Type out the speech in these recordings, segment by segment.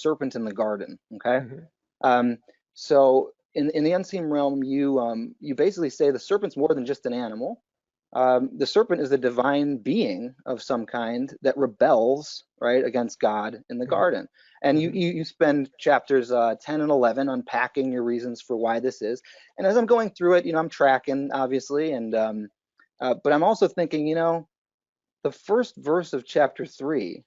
serpent in the garden. Okay. Mhm. So in the unseen realm, you basically say the serpent's more than just an animal. The serpent is a divine being of some kind that rebels, right, against God in the Mhm. garden. And Mhm. you spend chapters 10 and 11 unpacking your reasons for why this is. And as I'm going through it, I'm tracking, obviously, and but I'm also thinking, the first verse of chapter 3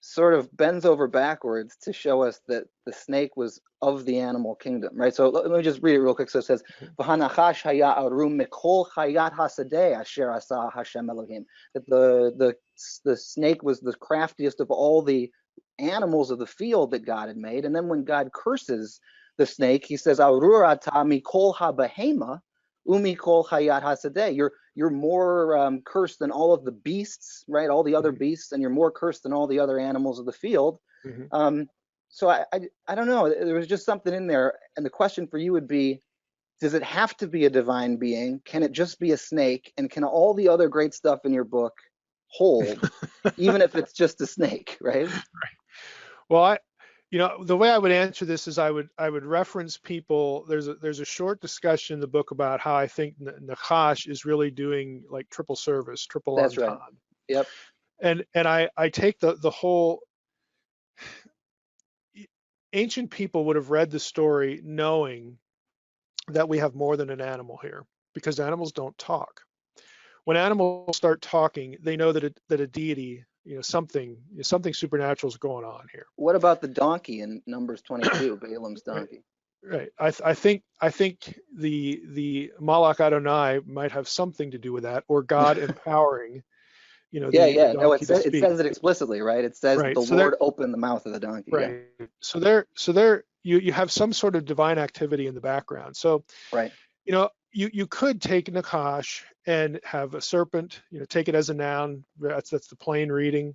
sort of bends over backwards to show us that the snake was of the animal kingdom, right? So let me just read it real quick. So it says, "V'hanachash haya arum mikol chayat hasadeh asher asa Hashem Elohim." That the snake was the craftiest of all the animals of the field that God had made. And then when God curses the snake, he says, "Arur ata mikol habahema umikol chayat hasadeh." You're more cursed than all of the beasts, right? All the other Mhm. beasts, and you're more cursed than all the other animals of the field. Mhm. Um, so I don't know. There was just something in there, and the question for you would be: does it have to be a divine being? Can it just be a snake? And can all the other great stuff in your book hold, even if it's just a snake, right? Well, the way I would answer this is I would reference people. There's a short discussion in the book about how I think Nachash is really doing like triple service, triple That's right. entendre, Yep. and I take the whole ancient people would have read the story knowing that we have more than an animal here because animals don't talk. When animals start talking, they know that a deity, something supernatural is going on here. What about the donkey in Numbers 22, Balaam's Right. donkey? Right. I think the Malach Adonai might have something to do with that, or God empowering, Yeah, the yeah. No, donkey to it speak. says it explicitly, right? It says that Right. the So there, Lord opened the mouth of the donkey. Yeah. right. So there, you have some sort of divine activity in the background. So, Right. you could take Nakash and have a serpent, take it as a noun. That's the plain reading.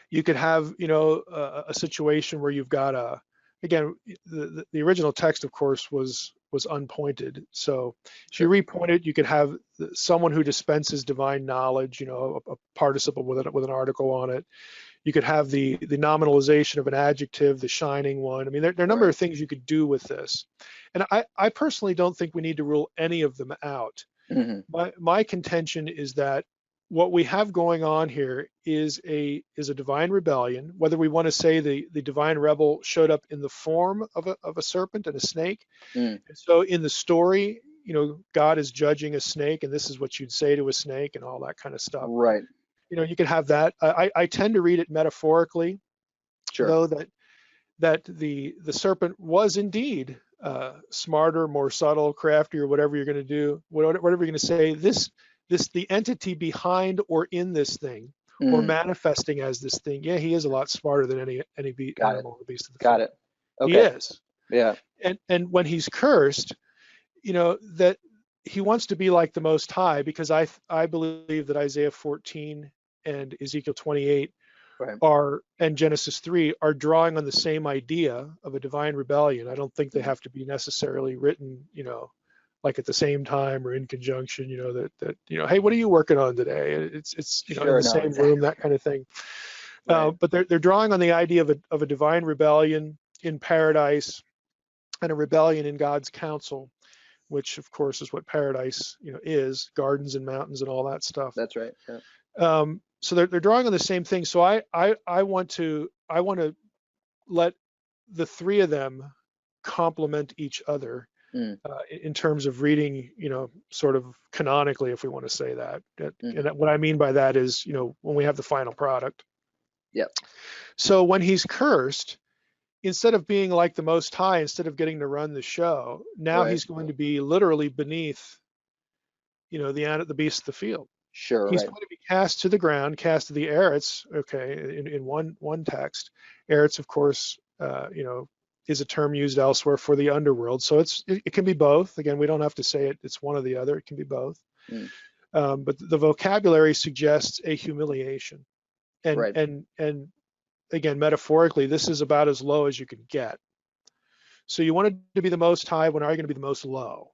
You could have, a situation where you've got again, the original text, of course, was unpointed. So if you Sure. repoint it, you could have someone who dispenses divine knowledge, a participle with an article on it. You could have the nominalization of an adjective, the shining one. I mean, there are a number Right. of things you could do with this. And I personally don't think we need to rule any of them out. Hmm. My contention is that what we have going on here is a divine rebellion. Whether we want to say the divine rebel showed up in the form of a serpent and a snake. Mm. And so in the story, God is judging a snake, and this is what you'd say to a snake, and all that kind of stuff. Right. You could have that. I tend to read it metaphorically, Sure. though, that the serpent was indeed smarter, more subtle, craftier, whatever you're going to do, whatever you're going to say. The entity behind or in this thing, or Mm. manifesting as this thing. Yeah, he is a lot smarter than any Got it. animal or beast of the Got field. it. He Okay. is, Yeah. and when he's cursed, that he wants to be like the Most High, because I believe that Isaiah 14 and Ezekiel 28 Right. and Genesis 3 are drawing on the same idea of a divine rebellion. I don't think they Mm. have to be necessarily written, like at the same time or in conjunction, hey, what are you working on today? It's in Sure. the No, same room, exactly. that kind of thing. Right. But they're drawing on the idea of a divine rebellion in paradise and a rebellion in God's counsel, which of course is what paradise, is, gardens and mountains and all that stuff. That's right. Yeah. So they're drawing on the same thing. So I want to let the three of them complement each other Mm. in terms of reading, sort of canonically, if we want to say that. Hmm. And what I mean by that is, when we have the final product. Yep. So when he's cursed, instead of being like the Most High, instead of getting to run the show, now Right. he's going to be literally beneath, the beast of the field. Sure. He's Right. going to be cast to the ground, cast to the Eretz. Okay, in one text, Eretz, of course, is a term used elsewhere for the underworld. So it can be both. Again, we don't have to say it's one or the other. It can be both. Mm. But the vocabulary suggests a humiliation, and Right. and and again, metaphorically, this is about as low as you can get. So you wanted to be the Most High. When are you going to be the most low?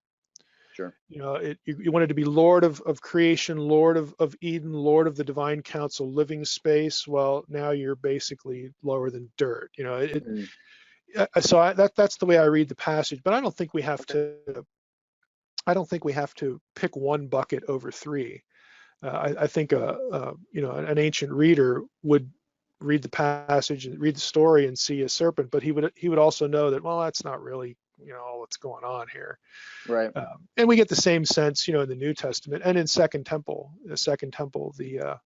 Sure. You wanted to be Lord of creation, Lord of Eden, Lord of the divine council, living space. Well, now you're basically lower than dirt. Mm, That's the way I read the passage. But I don't think we have okay. to. I don't think we have to pick one bucket over three. I think an ancient reader would read the passage and read the story and see a serpent, but he would also know that, well, that's not really what's going on here. Right. And we get the same sense, in the New Testament and in the Second Temple, in the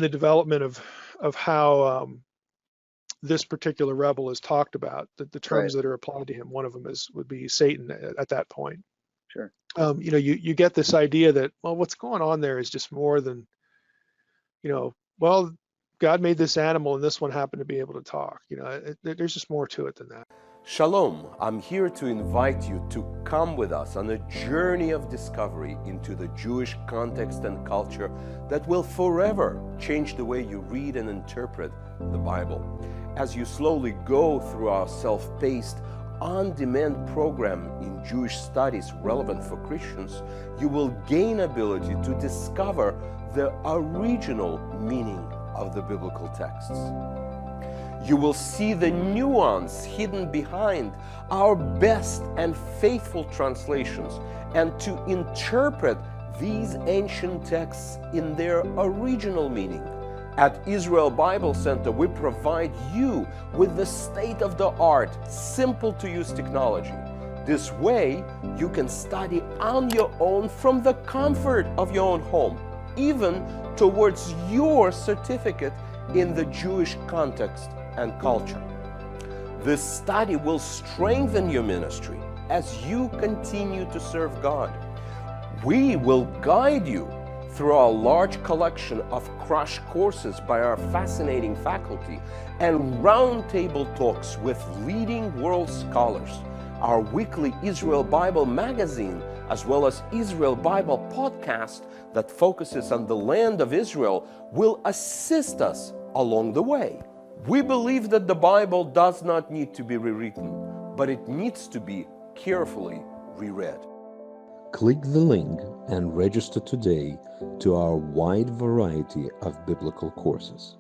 development of how this particular rebel is talked about, the Right. terms that are applied to him. One of them would be Satan at that point. Sure. You get this idea that, well, what's going on there is just more than, well, God made this animal and this one happened to be able to talk. There's just more to it than that. Shalom, I'm here to invite you to come with us on a journey of discovery into the Jewish context and culture that will forever change the way you read and interpret the Bible. As you slowly go through our self-paced, on-demand program in Jewish studies relevant for Christians, you will gain ability to discover the original meaning of the biblical texts. You will see the nuance hidden behind our best and faithful translations, and to interpret these ancient texts in their original meaning. At Israel Bible Center, we provide you with the state-of-the-art, simple-to-use technology. This way, you can study on your own from the comfort of your own home, even towards your certificate in the Jewish context and culture. This study will strengthen your ministry as you continue to serve God. We will guide you through our large collection of crash courses by our fascinating faculty and roundtable talks with leading world scholars. Our weekly Israel Bible magazine, as well as Israel Bible podcast that focuses on the land of Israel, will assist us along the way. We believe that the Bible does not need to be rewritten, but it needs to be carefully reread. Click the link and register today to our wide variety of biblical courses.